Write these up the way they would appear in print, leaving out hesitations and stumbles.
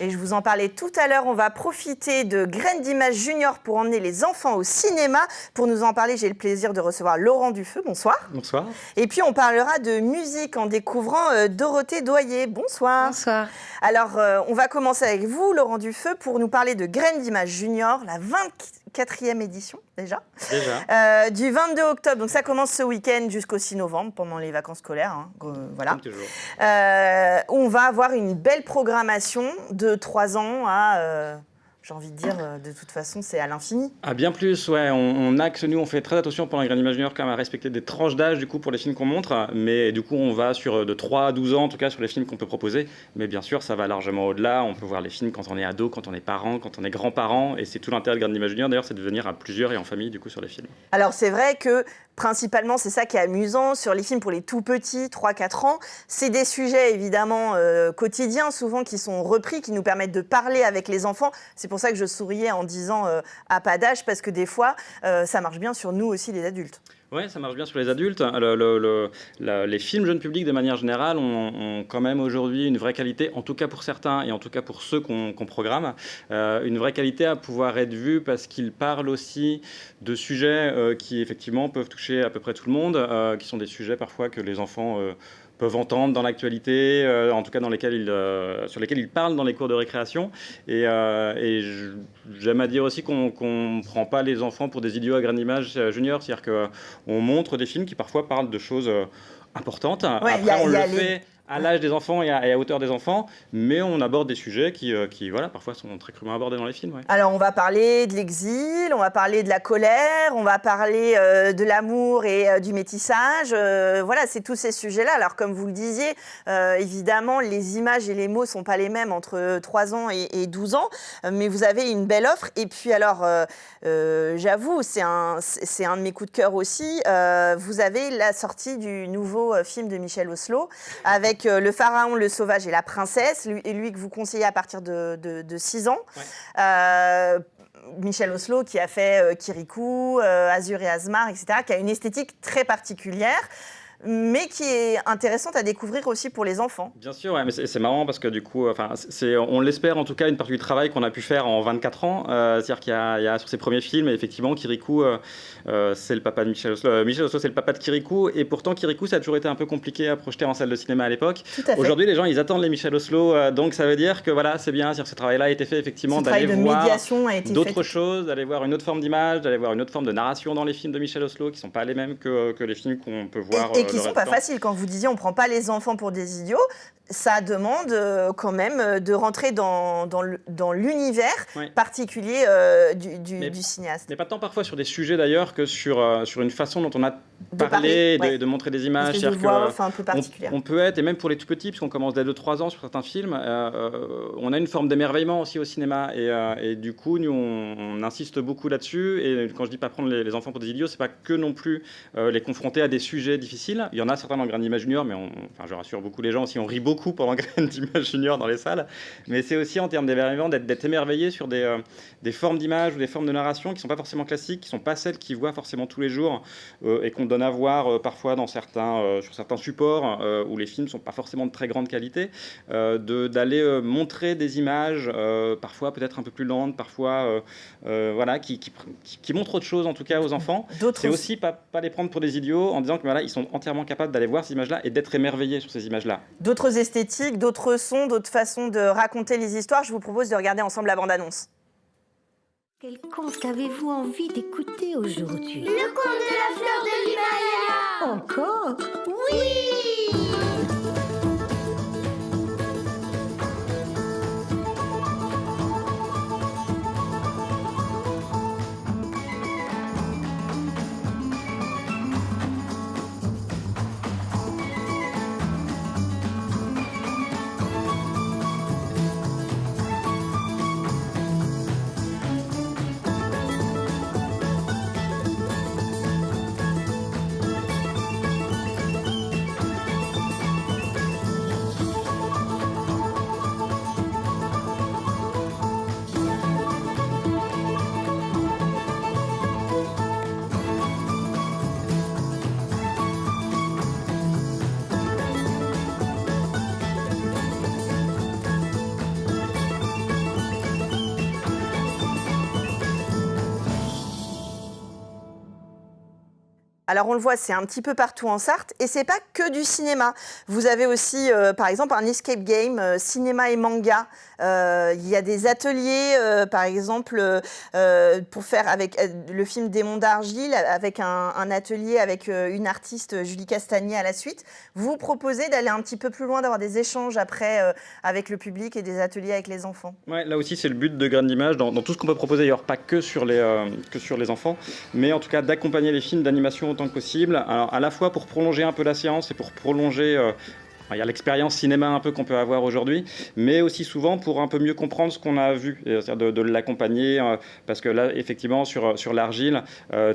Et je vous en parlais tout à l'heure, on va profiter de Graines d'Images Junior pour emmener les enfants au cinéma. Pour nous en parler, j'ai le plaisir de recevoir Laurent Dufeu. Bonsoir. Bonsoir. Et puis on parlera de musique en découvrant Dorothée Doyer. Bonsoir. Bonsoir. Alors, on va commencer avec vous, Laurent Dufeu, pour nous parler de Graines d'Images Junior, la 24e édition déjà. Du 22 octobre, donc ça commence ce week-end jusqu'au 6 novembre, pendant les vacances scolaires. Voilà. Comme toujours. On va avoir une belle programmation de 3 ans à... j'ai envie de dire, de toute façon, c'est à l'infini. Ah, bien plus, ouais. On axe, nous, on fait très attention pendant les Graines d'Images Junior quand même à respecter des tranches d'âge du coup pour les films qu'on montre. Mais du coup, on va sur de 3 à 12 ans, en tout cas, sur les films qu'on peut proposer. Mais bien sûr, ça va largement au-delà. On peut voir les films quand on est ado, quand on est parent, quand on est grand-parent. Et c'est tout l'intérêt de Graines d'Images Junior, d'ailleurs, c'est de venir à plusieurs et en famille, du coup, sur les films. Alors, c'est vrai que, principalement, c'est ça qui est amusant sur les films pour les tout petits, 3-4 ans. C'est des sujets, évidemment, quotidiens, souvent, qui sont repris, qui nous permettent de parler avec les enfants. C'est pour ça que je souriais en disant à pas d'âge, parce que des fois, ça marche bien sur nous aussi, les adultes. Oui, ça marche bien sur les adultes. Les films jeunes publics, de manière générale, ont quand même aujourd'hui une vraie qualité, en tout cas pour certains et en tout cas pour ceux qu'on programme, une vraie qualité à pouvoir être vus parce qu'ils parlent aussi de sujets qui, effectivement, peuvent toucher à peu près tout le monde, qui sont des sujets parfois que les enfants... peuvent entendre dans l'actualité, en tout cas sur lesquels ils parlent dans les cours de récréation. Et j'aime à dire aussi qu'on ne prend pas les enfants pour des idiots à Graines d'Images Junior, c'est-à-dire qu'on montre des films qui parfois parlent de choses importantes. Ouais, Après, on le fait à l'âge des enfants et à hauteur des enfants, mais on aborde des sujets qui voilà, parfois sont très crûment abordés dans les films. Ouais. Alors, on va parler de l'exil, on va parler de la colère, on va parler de l'amour et du métissage. Voilà, c'est tous ces sujets-là. Alors, comme vous le disiez, évidemment, les images et les mots ne sont pas les mêmes entre 3 ans et 12 ans, mais vous avez une belle offre. Et puis, alors, j'avoue, c'est un de mes coups de cœur aussi. Vous avez la sortie du nouveau film de Michel Oslo avec Le Pharaon, le Sauvage et la Princesse, lui que vous conseillez à partir de 6 ans. Ouais. Michel Oslo qui a fait Kirikou, Azur et Asmar, etc., qui a une esthétique très particulière, mais qui est intéressante à découvrir aussi pour les enfants. Bien sûr, ouais, mais c'est marrant parce que du coup, on l'espère en tout cas, une partie du travail qu'on a pu faire en 24 ans. C'est-à-dire qu'il y a sur ses premiers films, effectivement, Kirikou, c'est le papa de Michel Oslo. Michel Oslo, c'est le papa de Kirikou. Et pourtant, Kirikou, ça a toujours été un peu compliqué à projeter en salle de cinéma à l'époque. Aujourd'hui, les gens, ils attendent les Michel Oslo. Donc ça veut dire que voilà, c'est bien. C'est-à-dire que ce travail-là a été fait, effectivement, d'aller voir d'autres choses, d'aller voir une autre forme d'image, d'aller voir une autre forme de narration dans les films de Michel Oslo, qui ne sont pas les mêmes que les filmes qu'on peut voir. Et qui ne sont pas faciles. Quand vous disiez on ne prend pas les enfants pour des idiots, ça demande quand même de rentrer dans l'univers particulier du cinéaste. Mais pas tant parfois sur des sujets d'ailleurs que sur une façon dont on a parlé, de montrer des images. C'est-à-dire que un peu particulière. On peut être, et même pour les tout petits, puisqu'on commence dès 2-3 ans sur certains films, on a une forme d'émerveillement aussi au cinéma. Et du coup, nous, on insiste beaucoup là-dessus. Et quand je dis pas prendre les enfants pour des idiots, c'est pas que non plus les confronter à des sujets difficiles. Il y en a certains dans Graines d'Images Junior, mais je rassure beaucoup les gens aussi, on rit beaucoup pendant Graines d'Images Junior dans les salles. Mais c'est aussi en termes d'émerveillement d'être émerveillé sur des formes d'image ou des formes de narration qui ne sont pas forcément classiques, qui ne sont pas celles qu'ils voient forcément tous les jours et qu'on donne à voir parfois sur certains supports où les films ne sont pas forcément de très grande qualité, d'aller montrer des images parfois peut-être un peu plus lentes, parfois voilà, qui montrent autre chose en tout cas aux enfants. C'est aussi pas les prendre pour des idiots en disant que voilà, ils sont entièrement capables d'aller voir ces images-là et d'être émerveillés sur ces images-là. D'autres esthétiques, d'autres sons, d'autres façons de raconter les histoires. Je vous propose de regarder ensemble la bande-annonce. Quel conte avez-vous envie d'écouter aujourd'hui? Le conte de la fleur de l'Himalaya. Encore? Oui! Alors on le voit, c'est un petit peu partout en Sarthe et c'est pas que du cinéma. Vous avez aussi, par exemple, un escape game, cinéma et manga. Il y a des ateliers, par exemple, pour faire avec le film Démon d'argile, avec un atelier avec une artiste, Julie Castagnier, à la suite. Vous proposez d'aller un petit peu plus loin, d'avoir des échanges après avec le public et des ateliers avec les enfants. Ouais, là aussi, c'est le but de Graines d'Images, dans tout ce qu'on peut proposer, d'ailleurs pas que sur les enfants, mais en tout cas d'accompagner les films d'animation autant que possible. Alors, à la fois pour prolonger un peu la séance et pour prolonger il y a l'expérience cinéma un peu qu'on peut avoir aujourd'hui, mais aussi souvent pour un peu mieux comprendre ce qu'on a vu, c'est-à-dire de l'accompagner, parce que là, effectivement, sur l'argile,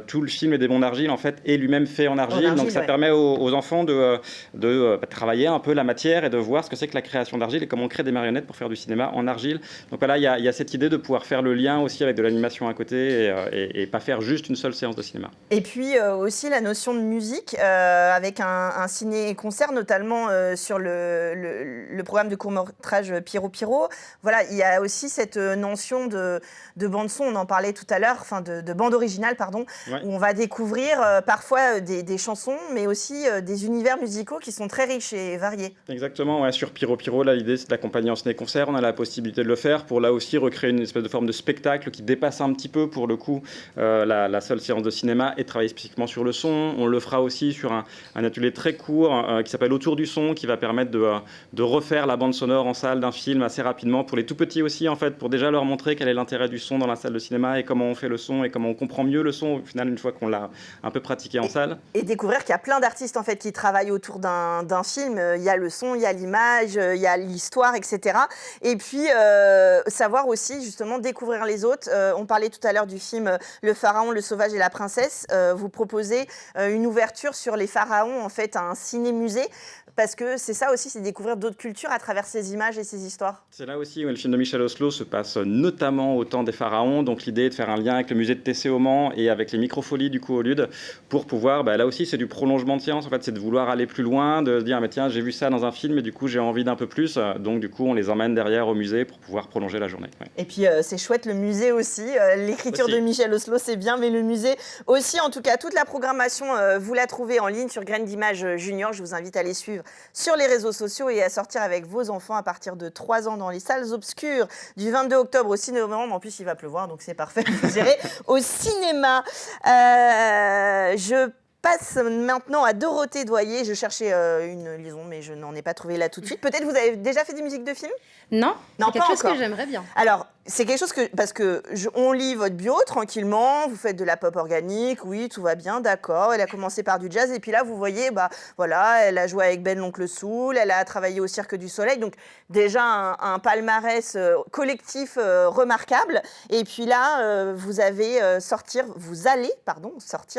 tout le film Démon d'argile, en fait, est lui-même fait en argile, donc ça permet aux enfants de travailler un peu la matière et de voir ce que c'est que la création d'argile et comment on crée des marionnettes pour faire du cinéma en argile. Donc voilà, il y a cette idée de pouvoir faire le lien aussi avec de l'animation à côté et pas faire juste une seule séance de cinéma. Et puis aussi la notion de musique, avec un ciné-concert, notamment sur le programme de court-métrage Pierrot Pierrot. Voilà, il y a aussi cette notion de bande-son, on en parlait tout à l'heure, enfin de bande originale, pardon, ouais. Où on va découvrir parfois des chansons, mais aussi des univers musicaux qui sont très riches et variés. Exactement, ouais, sur Pierrot Pierrot, là, l'idée c'est d'accompagner en ciné-concert. On a la possibilité de le faire pour là aussi recréer une espèce de forme de spectacle qui dépasse un petit peu, pour le coup, la seule séance de cinéma et travailler spécifiquement sur le son. On le fera aussi sur un atelier très court qui s'appelle Autour du son, qui va permettre de refaire la bande sonore en salle d'un film assez rapidement pour les tout petits aussi, en fait, pour déjà leur montrer quel est l'intérêt du son dans la salle de cinéma et comment on fait le son et comment on comprend mieux le son au final une fois qu'on l'a un peu pratiqué en salle. Et découvrir qu'il y a plein d'artistes en fait qui travaillent autour d'un film. Il y a le son, il y a l'image, il y a l'histoire, etc. Et puis savoir aussi justement découvrir les autres. On parlait tout à l'heure du film Le Pharaon, le Sauvage et la Princesse. Vous proposez une ouverture sur les pharaons en fait à un ciné-musée. Parce que c'est ça aussi, c'est découvrir d'autres cultures à travers ces images et ces histoires. C'est là aussi où le film de Michel Oslo se passe notamment au temps des pharaons. Donc l'idée est de faire un lien avec le musée de Tessé au Mans et avec les microfolies du coup au Lude pour pouvoir, là aussi c'est du prolongement de séance. En fait, c'est de vouloir aller plus loin, de se dire mais tiens, j'ai vu ça dans un film et du coup j'ai envie d'un peu plus. Donc du coup on les emmène derrière au musée pour pouvoir prolonger la journée. Ouais. Et puis c'est chouette le musée aussi. L'écriture de Michel Oslo c'est bien, mais le musée aussi. En tout cas, toute la programmation vous la trouvez en ligne sur Graines d'Images Junior. Je vous invite à les suivre sur les réseaux sociaux et à sortir avec vos enfants à partir de 3 ans dans les salles obscures du 22 octobre au 6 novembre. En plus, il va pleuvoir, donc c'est parfait. Vous irez au cinéma. Je passe maintenant à Dorothée Doyer. Je cherchais une liaison, mais je n'en ai pas trouvé là tout de suite. Peut-être vous avez déjà fait des musiques de films ? Non, c'est quelque chose que j'aimerais bien. Alors, c'est quelque chose parce que on lit votre bio tranquillement, vous faites de la pop organique, oui, tout va bien, d'accord. Elle a commencé par du jazz et puis là, vous voyez, voilà, elle a joué avec Ben l'Oncle Soul, elle a travaillé au Cirque du Soleil, donc déjà un palmarès collectif remarquable. Et puis là, vous allez sortir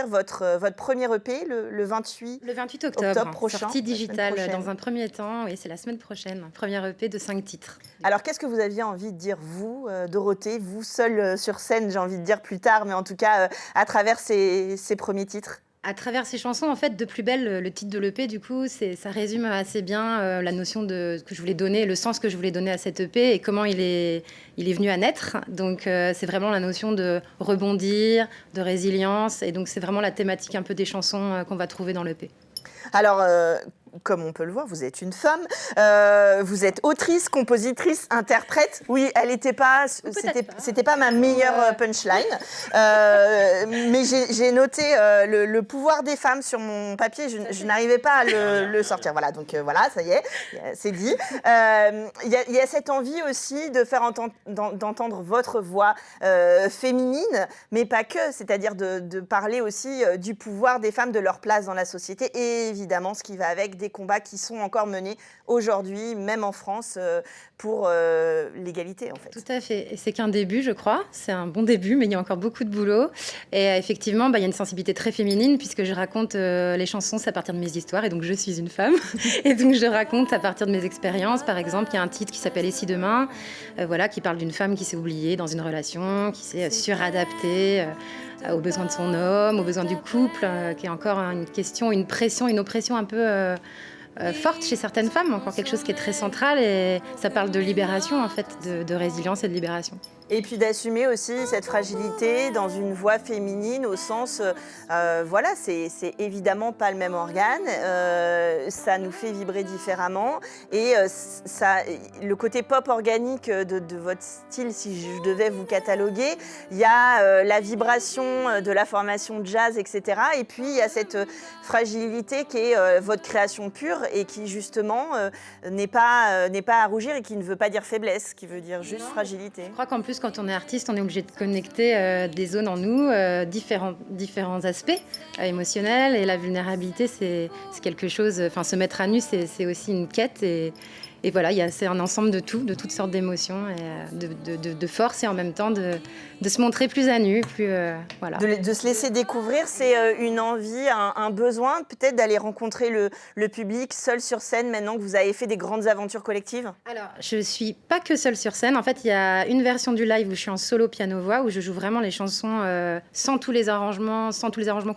votre premier EP le 28 octobre prochain. Sortie digitale dans un premier temps, oui, c'est la semaine prochaine. Premier EP de 5 titres. Alors, qu'est-ce que vous aviez envie de dire, vous, Dorothée, vous seule sur scène, j'ai envie de dire plus tard, mais en tout cas, à travers ces premiers titres ? À travers ces chansons, en fait, De plus belle, le titre de l'EP, du coup, ça résume assez bien la notion que je voulais donner, le sens que je voulais donner à cet EP et comment il est venu à naître. Donc, c'est vraiment la notion de rebondir, de résilience. Et donc, c'est vraiment la thématique un peu des chansons qu'on va trouver dans l'EP. Alors, comme on peut le voir, vous êtes une femme. Vous êtes autrice, compositrice, interprète. Oui, c'était pas ma meilleure punchline. Mais j'ai noté le pouvoir des femmes sur mon papier. Je n'arrivais pas à le sortir. Voilà, donc voilà, ça y est, c'est dit. Il y a cette envie aussi de faire d'entendre votre voix féminine, mais pas que. C'est-à-dire de parler aussi du pouvoir des femmes, de leur place dans la société et évidemment ce qui va avec, des combats qui sont encore menés aujourd'hui, même en France, pour l'égalité, en fait. Tout à fait. Et c'est qu'un début, je crois. C'est un bon début, mais il y a encore beaucoup de boulot. Et effectivement, il y a une sensibilité très féminine, puisque je raconte les chansons à partir de mes histoires, et donc je suis une femme. Et donc je raconte à partir de mes expériences. Par exemple, il y a un titre qui s'appelle « Et si demain », qui parle d'une femme qui s'est oubliée dans une relation, qui s'est suradaptée aux besoins de son homme, aux besoins du couple, qui est encore une question, une pression, une oppression un peu forte chez certaines femmes, encore quelque chose qui est très central, et ça parle de libération, en fait, de résilience et de libération. Et puis d'assumer aussi cette fragilité dans une voix féminine au sens, voilà, c'est évidemment pas le même organe, ça nous fait vibrer différemment et le côté pop organique de votre style, si je devais vous cataloguer, il y a la vibration de la formation jazz, etc. Et puis il y a cette fragilité qui est votre création pure et qui justement n'est pas à rougir et qui ne veut pas dire faiblesse, qui veut dire juste fragilité. Je crois qu'en plus, quand on est artiste, on est obligé de connecter des zones en nous, différents aspects émotionnels. Et la vulnérabilité, c'est quelque chose... Enfin, se mettre à nu, c'est aussi une quête. Et voilà, c'est un ensemble de tout, de toutes sortes d'émotions, et de force et en même temps de se montrer plus à nu. Voilà. De se laisser découvrir, c'est une envie, un besoin peut-être d'aller rencontrer le public seul sur scène maintenant que vous avez fait des grandes aventures collectives? Alors, je ne suis pas que seule sur scène. En fait, il y a une version du live où je suis en solo piano-voix, où je joue vraiment les chansons sans tous les arrangements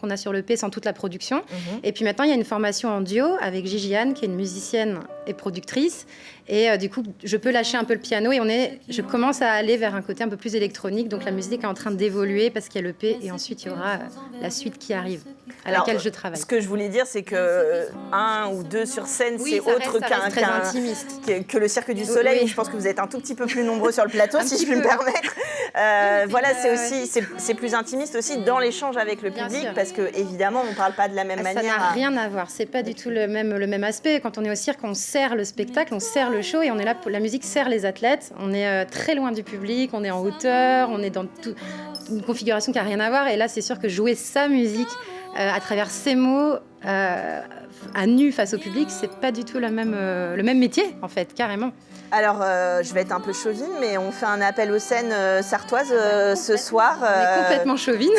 qu'on a sur l'EP, sans toute la production. Et puis maintenant, il y a une formation en duo avec Gigi Anne, qui est une musicienne et productrice. Et du coup, je peux lâcher un peu le piano et je commence à aller vers un côté un peu plus électronique. Donc la musique est en train d'évoluer parce qu'il y a l'EP et ensuite il y aura la suite qui arrive, à laquelle je travaille. Ce que je voulais dire, c'est que un ou deux sur scène, c'est autre que le Cirque du Soleil. Oui. Je pense que vous êtes un tout petit peu plus nombreux sur le plateau, si je puis me permettre. Voilà, c'est plus intimiste aussi dans l'échange avec le public, parce que évidemment, on ne parle pas de la même manière. Ça n'a rien à voir. C'est pas du tout le même aspect. Quand on est au cirque, on sert le spectacle, on sert le show et on est là pour la musique sert les athlètes. On est très loin du public, on est en hauteur, on est dans une configuration qui n'a rien à voir. Et là, c'est sûr que jouer sa musique à travers ses mots à nu face au public, c'est pas du tout le même métier en fait, carrément. Alors, je vais être un peu chauvine, mais on fait un appel aux scènes sartoises ce soir. On est complètement chauvine.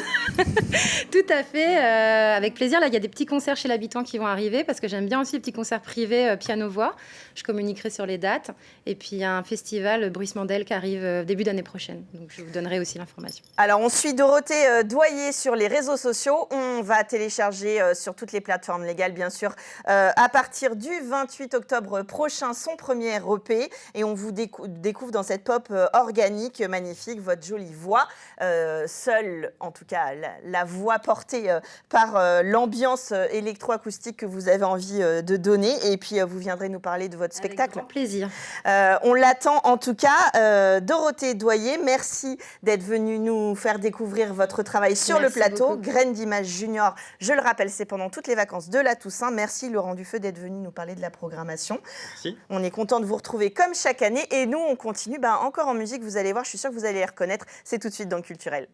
Tout à fait, avec plaisir. Là, il y a des petits concerts chez l'habitant qui vont arriver, parce que j'aime bien aussi les petits concerts privés piano-voix. Je communiquerai sur les dates. Et puis, il y a un festival, Bruce Mandel, qui arrive début d'année prochaine. Donc, je vous donnerai aussi l'information. Alors, on suit Dorothée Doyer sur les réseaux sociaux. On va télécharger sur toutes les plateformes légales, bien sûr, à partir du 28 octobre prochain, son premier EP. Et on vous découvre dans cette pop organique, magnifique, votre jolie voix. Seule, en tout cas, la voix portée par l'ambiance électroacoustique que vous avez envie de donner. Et puis, vous viendrez nous parler de votre spectacle. Avec grand plaisir. On l'attend en tout cas. Dorothée Doyer, merci d'être venue nous faire découvrir votre travail sur le plateau. Beaucoup. Graines d'Images Junior, je le rappelle, c'est pendant toutes les vacances de la Toussaint. Merci Laurent Dufeu d'être venu nous parler de la programmation. Merci. On est content de vous retrouver comme chaque année et nous on continue encore en musique, vous allez voir, je suis sûre que vous allez les reconnaître, c'est tout de suite dans le Culturel.